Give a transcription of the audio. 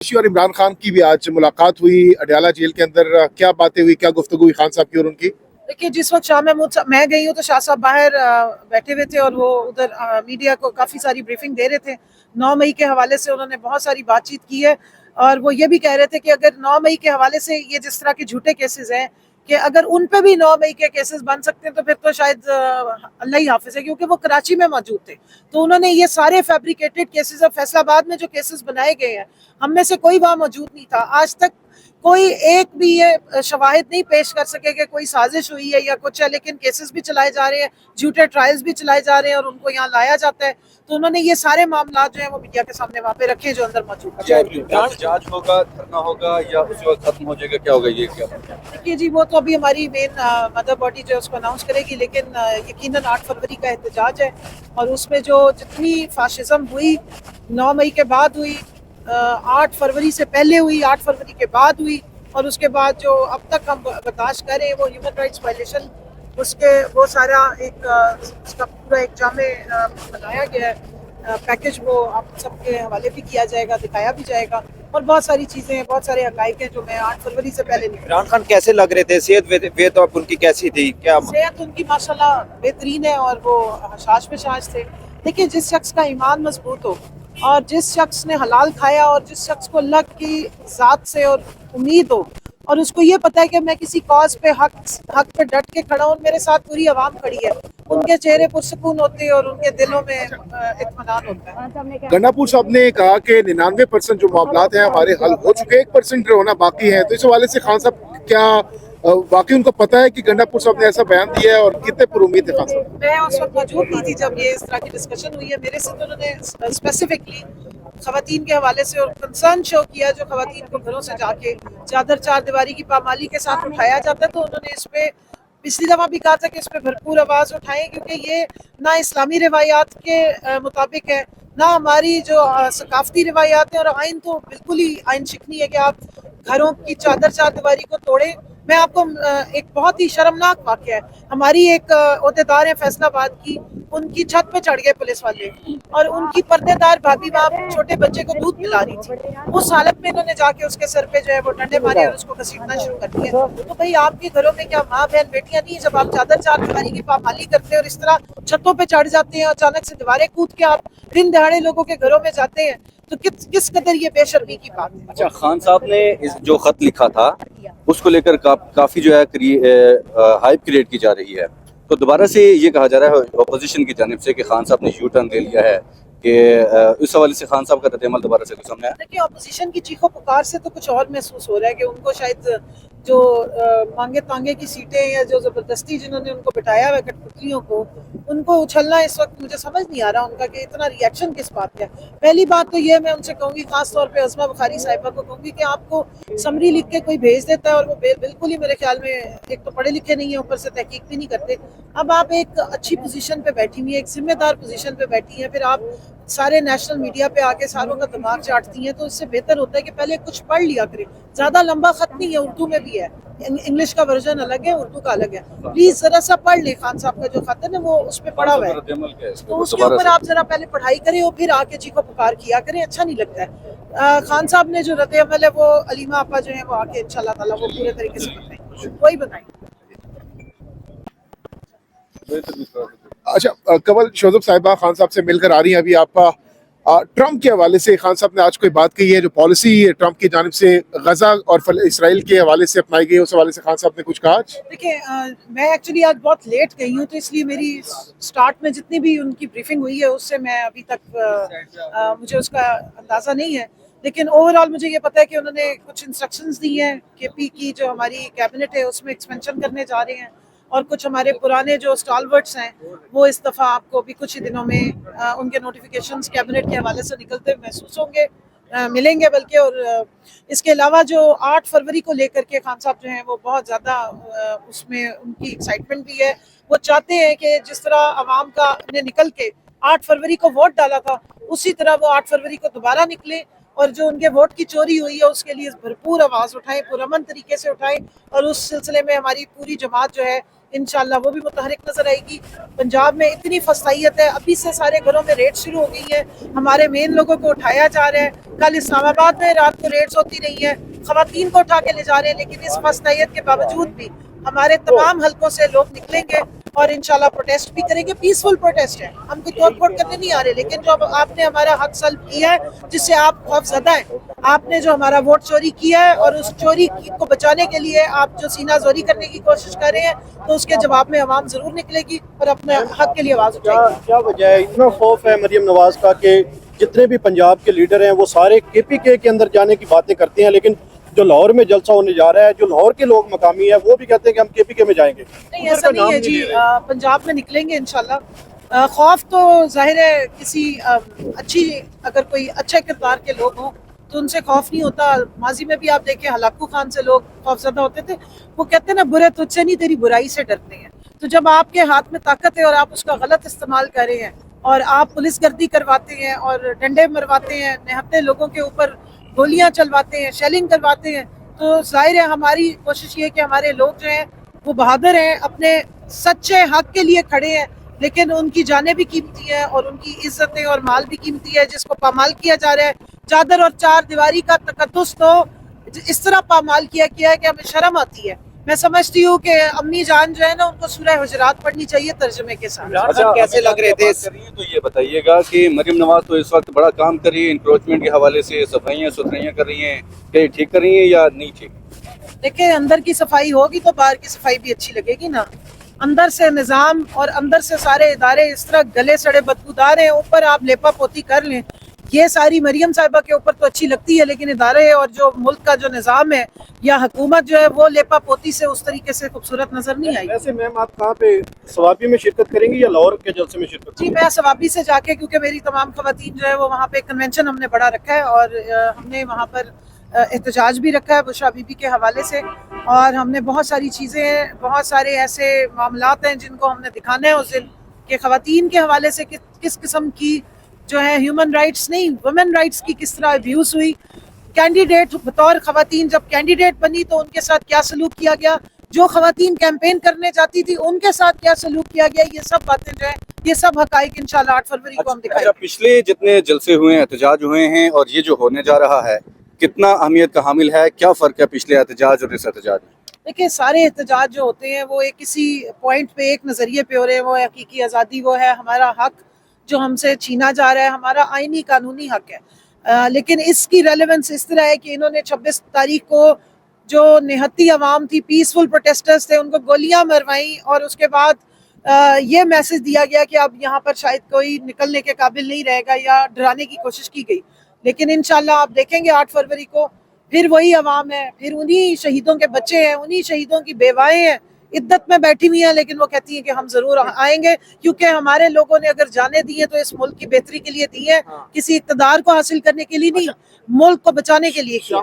और इमरान खान की भी आज मुलाकात हुई अडयाला जेल के अंदर। क्या बातें हुई, क्या गुफ्तगू हुई खान साहब की और उनकी? देखिए, जिस वक्त शाह महमूद मैं गई हूँ तो शाह साहब बाहर बैठे हुए थे और वो उधर मीडिया को काफ़ी सारी ब्रीफिंग दे रहे थे। 9 मई के हवाले से उन्होंने बहुत सारी बातचीत की है और वो ये भी कह रहे थे कि अगर 9 मई के हवाले से ये जिस तरह के झूठे केसेस हैं कि अगर उन पे भी 9 मई के केसेस बन सकते हैं तो फिर तो शायद अल्लाह ही हाफिज है, क्योंकि वो कराची में मौजूद थे। तो उन्होंने ये सारे फैब्रिकेटेड केसेस, अब फैसलाबाद में जो केसेस बनाए गए हैं हम में से कोई वहाँ मौजूद नहीं था। आज तक कोई एक भी ये शवाहिद नहीं पेश कर सके कि कोई साजिश हुई है या कुछ है, लेकिन केसेस भी चलाए जा रहे हैं, झूठे ट्रायल्स भी चलाए जा रहे हैं और उनको यहाँ लाया जाता है। तो उन्होंने ये सारे मामला जो है वो मीडिया के सामने वहाँ पे रखे जो अंदर मौजूद है। जांच होगा, धरना होगा या उसी वक्त खत्म हो जाएगा, क्या होगा ये क्या? देखिए जी, वो तो अभी हमारी मेन मदर बॉडी जो है उसको अनाउंस करेगी, लेकिन यकीनन 8 फरवरी का एहतजाज है और उसमें जो जितनी फाशिज्म हुई 9 मई के बाद हुई, 8 फरवरी से पहले हुई, 8 फरवरी के बाद हुई और उसके बाद जो अब तक हम बर्दाश्त कर रहे हैं वो ह्यूमन राइट्स वायलेशन, उसके वो सारा एक उसका पूरा एक जामे बनाया गया है पैकेज, वो आप सबके हवाले भी किया जाएगा, दिखाया भी जाएगा और बहुत सारी चीज़ें हैं, बहुत सारे हकाइक हैं जो मैं 8 फरवरी से पहले नहीं। इमरान खान कैसे लग रहे थे? सेहत वे तो उनकी कैसी थी? क्या सेहत उनकी माशाल्लाह बेहतरीन है और वो हशाश पे शाश थे। देखिए, जिस शख्स का ईमान मजबूत हो और जिस शख्स ने हलाल खाया और जिस शख्स को अल्लाह की ज़ात से और उम्मीद हो और उसको ये पता है कि मैं किसी कॉज पे हक पे डट के खड़ा हूँ, मेरे साथ पूरी आवाम खड़ी है, उनके चेहरे पुरसुकून होते हैं और उनके दिलों में इत्मीनान होता है। गंडापुर साहब ने कहा कि 99% जो मामलात हैं हमारे हल हो चुके, 1% होना बाकी है। तो इस हवाले से खान साहब क्या वाकई उनको पता है कि गंडापुर साहब ने ऐसा बयान दिया है और कितने पर उम्मीद है खान साहब? मैं उस वक्त मौजूद नहीं थी जब ये इस तरह की डिस्कशन हुई है। मेरे से तो उन्होंने स्पेसिफिकली खवातीन के हवाले से और कंसर्न शो किया, जो खवातीन को घरों से जाके चादर चार दीवारी की पामाली के साथ उठाया जाता है। तो उन्होंने इस पे पिछली दफ़ा भी कहा था कि इस पे भरपूर आवाज़ उठाएं, क्योंकि ये ना इस्लामी रिवायात के मुताबिक है, ना हमारी जो सकाफती रिवायात है, और आइन तो बिल्कुल ही आइन शिकनी है कि आप घरों की चादर चार दीवारी को तोड़ें। मैं आपको एक बहुत ही शर्मनाक वाक़या है, हमारी एक ओहदेदार है फैसलाबाद की, उनकी छत पे चढ़ गए पुलिस वाले और उनकी पर्देदार भाभी वहाँ छोटे बच्चे को दूध पिला रही थी। उस हालत में इन्होंने जाके उसके सर पे जो है वो डंडे मारे और उसको घसीटना शुरू कर दिया। तो भाई, आपके घरों में क्या माँ बहन बेटियां नहीं है? जब आप चादर चार दीवारी की पामाली करते हैं और इस तरह छतों पे चढ़ जाते हैं, अचानक से दीवारें कूद के आप दिन दहाड़े लोगों के घरों में जाते हैं, तो किस कदर ये बेशर्मी की बात है। अच्छा, खान साहब ने इस जो खत लिखा था उसको लेकर काफी जो है हाइप क्रिएट की जा रही है, तो दोबारा से ये कहा जा रहा है अपोजिशन की जानिब से कि खान साहब ने यू टर्न ले लिया है, कि इस हवाले से खान साहब का रद्द-ए-अमल दोबारा से सामने आया। देखिए, अपोजिशन की चीखों पुकार से तो कुछ और महसूस हो रहा है कि उनको शायद जो मांगे तांगे की सीटें या जो जबरदस्ती जिन्होंने उनको बिठाया हुआ है कठपुतलियों को, उनको उछलना इस वक्त मुझे समझ नहीं आ रहा उनका कि इतना रिएक्शन किस बात का है। पहली बात तो ये मैं उनसे कहूँगी, खास तौर पे अज़मा बुखारी साहिबा को कहूँगी कि आपको समरी लिख के कोई भेज देता है और वो बिल्कुल ही मेरे ख्याल में एक तो पढ़े लिखे नहीं है, ऊपर से तहकीक भी नहीं करते। अब आप एक अच्छी पोजीशन पे बैठी हुई है, एक जिम्मेदार पोजीशन पे बैठी हैं, फिर आप सारे नेशनल मीडिया पे आके सारों का दिमाग चाटती हैं, तो इससे बेहतर होता है कि पहले कुछ पढ़ लिया करें। ज़्यादा लंबा खत नहीं है, उर्दू में भी है, इंग्लिश का वर्जन अलग है, उर्दू का अलग है। प्लीज जरा सा पढ़ ले खान साहब का जो खत है ना, वो उस पर पढ़ा हुआ है, तो उसके ऊपर आप जरा पहले पढ़ाई करें और फिर आके चीखो पुकार किया करें, अच्छा नहीं लगता है। खान साहब ने जो रद्द अमल है वो अलीमा आपा जो है वो आके इंशाल्लाह ताला वो पूरे तरीके से बताएंगे, वही बताएंगे। अच्छा, कमल शोजब साहिबा खान साहब से मिलकर आ रही हैं अभी। आप ट्रंप के हवाले से खान साहब ने आज कोई बात कही है, जो पॉलिसी ट्रंप की जानिब से गजा और इसराइल के हवाले से अपनाई गई, उस हवाले से खान साहब ने कुछ कहा? देखिए, मैं एक्चुअली आज बहुत लेट गई हूँ, तो इसलिए मेरी स्टार्ट में जितनी भी उनकी ब्रीफिंग हुई है उससे मैं अभी तक मुझे उसका अंदाज़ा नहीं है, लेकिन ओवरऑल मुझे ये पता है कि उन्होंने कुछ इंस्ट्रक्शंस दी हैं केपी की, जो हमारी कैबिनेट है उसमें एक्सपेंशन करने जा रहे हैं और कुछ हमारे पुराने जो स्टॉलवर्ट्स हैं वो इस दफ़ा आपको भी कुछ ही दिनों में उनके नोटिफिकेशंस कैबिनेट के हवाले से निकलते महसूस होंगे, मिलेंगे बल्कि। और इसके अलावा जो 8 फरवरी को लेकर के खान साहब जो हैं वो बहुत ज़्यादा उसमें उनकी एक्साइटमेंट भी है। वो चाहते हैं कि जिस तरह आवाम का ने निकल के 8 फरवरी को वोट डाला था, उसी तरह वो 8 फरवरी को दोबारा निकले اور جو ان کے ووٹ کی چوری ہوئی ہے اس کے لیے بھرپور آواز اٹھائیں, پرامن طریقے سے اٹھائیں, اور اس سلسلے میں ہماری پوری جماعت جو ہے انشاءاللہ وہ بھی متحرک نظر آئے گی. پنجاب میں اتنی فسطائیت ہے, ابھی سے سارے گھروں میں ریڈ شروع ہو گئی ہے, ہمارے مین لوگوں کو اٹھایا جا رہا ہے. کل اسلام آباد میں رات کو ریڈز ہوتی رہی ہے, خواتین کو اٹھا کے لے جا رہے ہیں, لیکن اس فسطائیت کے باوجود بھی ہمارے تمام حلقوں سے لوگ نکلیں گے اور انشاءاللہ پروٹیسٹ بھی کریں گے. پیسفل پروٹیسٹ ہے, ہم کوئی توڑ پھوڑ کرنے نہیں آ رہے, لیکن جو آپ نے ہمارا حق سلب کیا ہے, جس سے آپ خوف زدہ ہیں, آپ نے جو ہمارا ووٹ چوری کیا ہے اور اس چوری کو بچانے کے لیے آپ جو سینہ زوری کرنے کی کوشش کر رہے ہیں, تو اس کے جواب میں عوام ضرور نکلے گی اور اپنے حق کے لیے آواز اٹھائے گی. کیا وجہ ہے اتنا خوف ہے مریم نواز کا کہ جتنے بھی پنجاب کے لیڈر ہیں وہ سارے کے پی کے اندر جانے کی باتیں کرتے ہیں, لیکن جو لاہور میں جلسہ ہونے جا رہا ہے, جو لاہور کے لوگ مقامی ہیں وہ بھی کہتے ہیں کہ ہم کے پی کے میں جائیں گے. نہیں, ایسا نہیں ہے جی, پنجاب میں نکلیں گے انشاءاللہ. خوف تو ظاہر ہے کسی اچھی, اگر کوئی اچھے کردار کے لوگ ہوں تو ان سے خوف نہیں ہوتا. ماضی میں بھی آپ دیکھیں ہلاکو خان سے لوگ خوف زدہ ہوتے تھے, وہ کہتے ہیں نا برے تجھ سے نہیں تیری برائی سے ڈرتے ہیں. تو جب آپ کے ہاتھ میں طاقت ہے اور آپ اس کا غلط استعمال کر رہے ہیں اور آپ پولیس گردی کرواتے ہیں اور ڈنڈے مرواتے ہیں, نہتے لوگوں کے اوپر گولیاں چلواتے ہیں, شیلنگ کرواتے ہیں, تو ظاہر ہے ہماری کوشش یہ ہے کہ ہمارے لوگ جو ہیں وہ بہادر ہیں, اپنے سچے حق کے لیے کھڑے ہیں, لیکن ان کی جانیں بھی قیمتی ہیں اور ان کی عزتیں اور مال بھی قیمتی ہے, جس کو پامال کیا جا رہا ہے. چادر اور چار دیواری کا تقدس تو اس طرح پامال کیا ہے کہ ہمیں شرم آتی ہے. میں سمجھتی ہوں کہ امی جان جو ہے نا, ان کو سورہ حجرات پڑھنی چاہیے ترجمے کے ساتھ. اچھا, کیسے لگ رہے تھے تو یہ بتائیے گا کہ مریم نواز تو اس وقت بڑا کام کر رہی ہے انکروچمنٹ کے حوالے سے, صفائیاں ستھرائیاں کر رہی ہیں, کہ ٹھیک کر رہی ہیں یا نہیں ٹھیک؟ دیکھیں, اندر کی صفائی ہوگی تو باہر کی صفائی بھی اچھی لگے گی نا. اندر سے نظام اور اندر سے سارے ادارے اس طرح گلے سڑے بدبودار ہیں, اوپر آپ لیپا پوتی کر لیں, یہ ساری مریم صاحبہ کے اوپر تو اچھی لگتی ہے, لیکن ادارے اور جو ملک کا جو نظام ہے یا حکومت جو ہے وہ لیپا پوتی سے اس طریقے سے خوبصورت نظر نہیں آئی. ویسے میم آپ کہاں پہ ثوابی میں شرکت کریں گی یا لاہور کے جلسے میں شرکت کریں جی, میں ثوابی سے جا کے, کیونکہ میری تمام خواتین جو ہے وہ وہاں پہ کنونشن ہم نے بڑا رکھا ہے اور ہم نے وہاں پر احتجاج بھی رکھا ہے بشرا بی بی کے حوالے سے, اور ہم نے بہت ساری چیزیں, بہت سارے ایسے معاملات ہیں جن کو ہم نے دکھانا ہے اس دن, کہ خواتین کے حوالے سے کس قسم کی جو ہے ہیومن رائٹس نہیں, وومن رائٹس کی کس طرح ابیوز ہوئی. کینڈیڈیٹ بطور خواتین جب کینڈیڈیٹ بنی تو ان کے ساتھ کیا سلوک کیا گیا, جو خواتین کیمپین کرنے جاتی تھی ان کے ساتھ کیا سلوک کیا گیا, یہ سب باتیں جو ہیں, یہ سب حقائق انشاءاللہ 8 فروری کو ہم دکھائیں گے. پچھلے جتنے جلسے ہوئے ہیں, احتجاج ہوئے ہیں, اور یہ جو ہونے جا رہا ہے کتنا اہمیت کا حامل ہے, کیا فرق ہے پچھلے احتجاج اور اس احتجاج میں؟ دیکھیں, سارے احتجاج جو ہوتے ہیں وہ ایک کسی پوائنٹ پہ ایک نظریے پہ ہو رہے ہیں, وہ حقیقی آزادی, وہ ہے ہمارا حق جو ہم سے چھینا جا رہا ہے, ہمارا آئینی قانونی حق ہے. لیکن اس کی ریلیونس اس طرح ہے کہ انہوں نے 26 تاریخ کو جو نہتی عوام تھی, پیسفل پروٹیسٹرز تھے, ان کو گولیاں مروائیں, اور اس کے بعد یہ میسج دیا گیا کہ اب یہاں پر شاید کوئی نکلنے کے قابل نہیں رہے گا, یا ڈرانے کی کوشش کی گئی. لیکن انشاءاللہ آپ دیکھیں گے 8 فروری کو پھر وہی عوام ہے, پھر انہی شہیدوں کے بچے ہیں, انہی شہیدوں کی بیوائیں ہیں, عدت میں بیٹھی ہوئی ہیں, لیکن وہ کہتی ہیں کہ ہم ضرور آئیں گے, کیونکہ ہمارے لوگوں نے اگر جانے دی ہیں تو اس ملک کی بہتری کے لیے دی ہے, کسی اقتدار کو حاصل کرنے کے لیے نہیں, ملک کو بچانے کے لیے کیا.